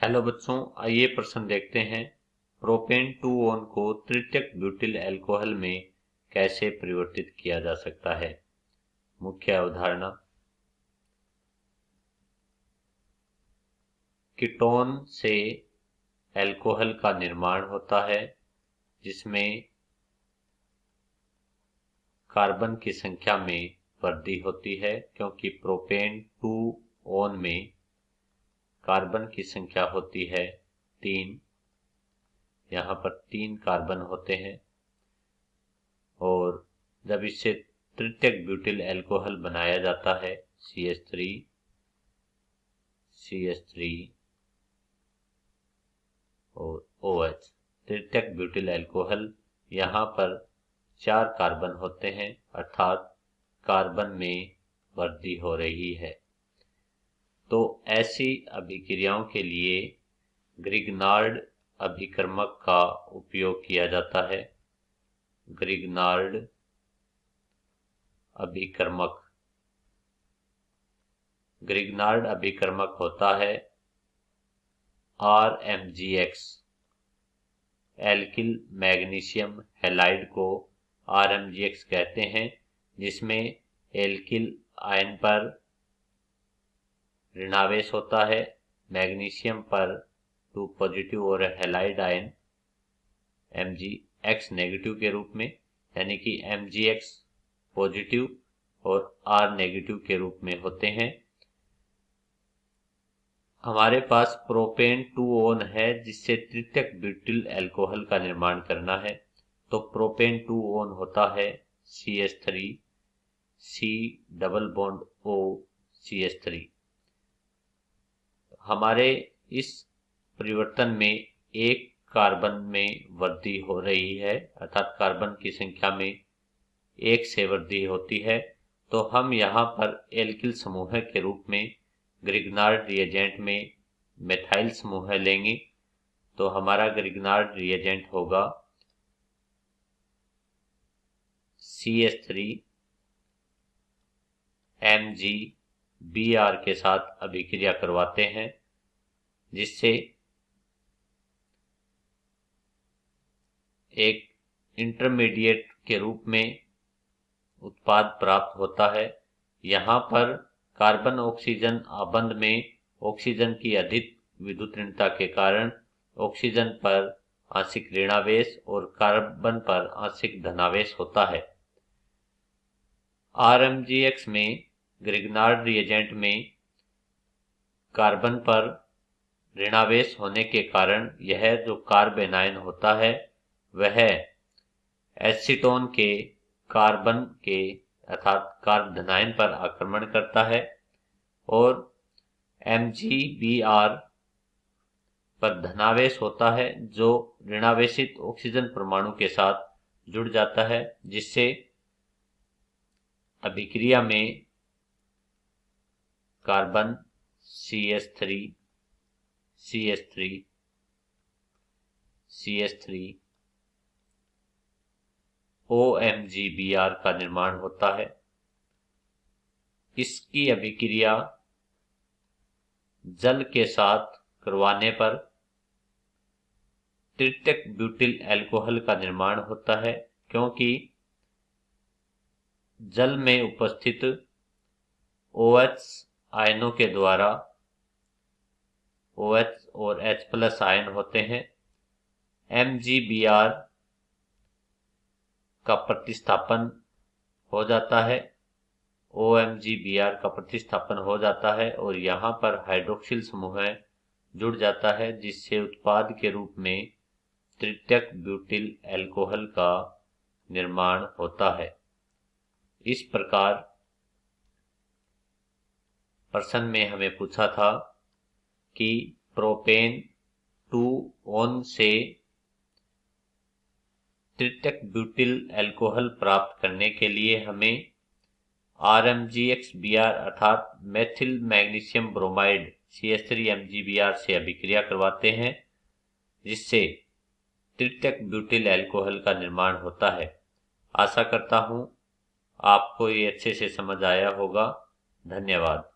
Hello बच्चों, आइए प्रश्न देखते हैं। प्रोपेन 2-ओन को तृतीयक ब्यूटिल अल्कोहल में कैसे परिवर्तित किया जा सकता है। मुख्य अवधारणा, कीटोन से अल्कोहल का निर्माण होता है जिसमें कार्बन की संख्या में वृद्धि होती है, क्योंकि प्रोपेन 2-ओन में कार्बन की संख्या होती है 3। यहाँ पर 3 कार्बन होते हैं और जब इससे तृतीयक ब्यूटिल अल्कोहल बनाया जाता है CH3 और OH, तृतीयक ब्यूटिल अल्कोहल, यहाँ पर 4 कार्बन होते हैं, अर्थात कार्बन में वृद्धि हो रही है। तो ऐसी अभिक्रियाओं के लिए ग्रिग्नार्ड अभिकर्मक का उपयोग किया जाता है। ग्रिग्नार्ड अभिकर्मक होता है RMGX, एल्किल मैग्नीशियम हैलाइड को RMGX कहते हैं, जिसमें एल्किल आयन पर ऋणावेश होता है, मैग्नीशियम पर 2 पॉजिटिव और हैलाइड आयन MgX नेगेटिव के रूप में, यानी कि MgX पॉजिटिव और R नेगेटिव के रूप में होते हैं। हमारे पास प्रोपेन 2-ओन है जिससे तृतीयक ब्यूटिल अल्कोहल का निर्माण करना है। तो प्रोपेन 2-ओन होता है CH3 C double bond O CH3। हमारे इस परिवर्तन में एक कार्बन में वृद्धि हो रही है, अर्थात कार्बन की संख्या में 1 से वृद्धि होती है। तो हम यहाँ पर एल्किल समूह के रूप में ग्रिग्नार्ड रिएजेंट में मेथाइल समूह लेंगे। तो हमारा ग्रिग्नार्ड रिएजेंट होगा CH3 MgBr के साथ अभिक्रिया करवाते हैं, जिससे एक इंटरमीडिएट के रूप में उत्पाद प्राप्त होता है। यहाँ पर कार्बन ऑक्सीजन आबंध में ऑक्सीजन की अधिक विद्युत ऋणता के कारण ऑक्सीजन पर आंशिक ऋणावेश और कार्बन पर आंशिक धनावेश होता है। RMGX में ग्रिग्नार्ड रिएजेंट में कार्बन पर ऋणावेश होने के कारण यह जो कार्बेनायन होता है वह एसीटोन के कार्बन के अर्थात कार्ब धनायन पर आक्रमण करता है और MgBr पर धनावेश होता है, जो ऋणावेशित ऑक्सीजन परमाणु के साथ जुड़ जाता है, जिससे अभिक्रिया में कार्बन CH3 OMgBr का निर्माण होता है। इसकी अभिक्रिया जल के साथ करवाने पर तृतीयक ब्यूटिल अल्कोहल का निर्माण होता है, क्योंकि जल में उपस्थित OH आयनों के द्वारा OH और H+ आयन होते हैं। MgBr का प्रतिस्थापन हो जाता है, OMgBr का प्रतिस्थापन हो जाता है और यहाँ पर हाइड्रोक्सिल समूह जुड़ जाता है, जिससे उत्पाद के रूप में तृतीयक ब्यूटिल अल्कोहल का निर्माण होता है। इस प्रकार प्रश्न में हमें पूछा था कि प्रोपेन 2-ओन से तृतीयक ब्यूटिल अल्कोहल प्राप्त करने के लिए हमें RMGX-Br अर्थात मेथिल मैग्नीशियम ब्रोमाइड CH3MgBr से अभिक्रिया करवाते हैं, जिससे तृतीयक ब्यूटिल अल्कोहल का निर्माण होता है। आशा करता हूँ आपको ये अच्छे से समझ आया होगा। धन्यवाद।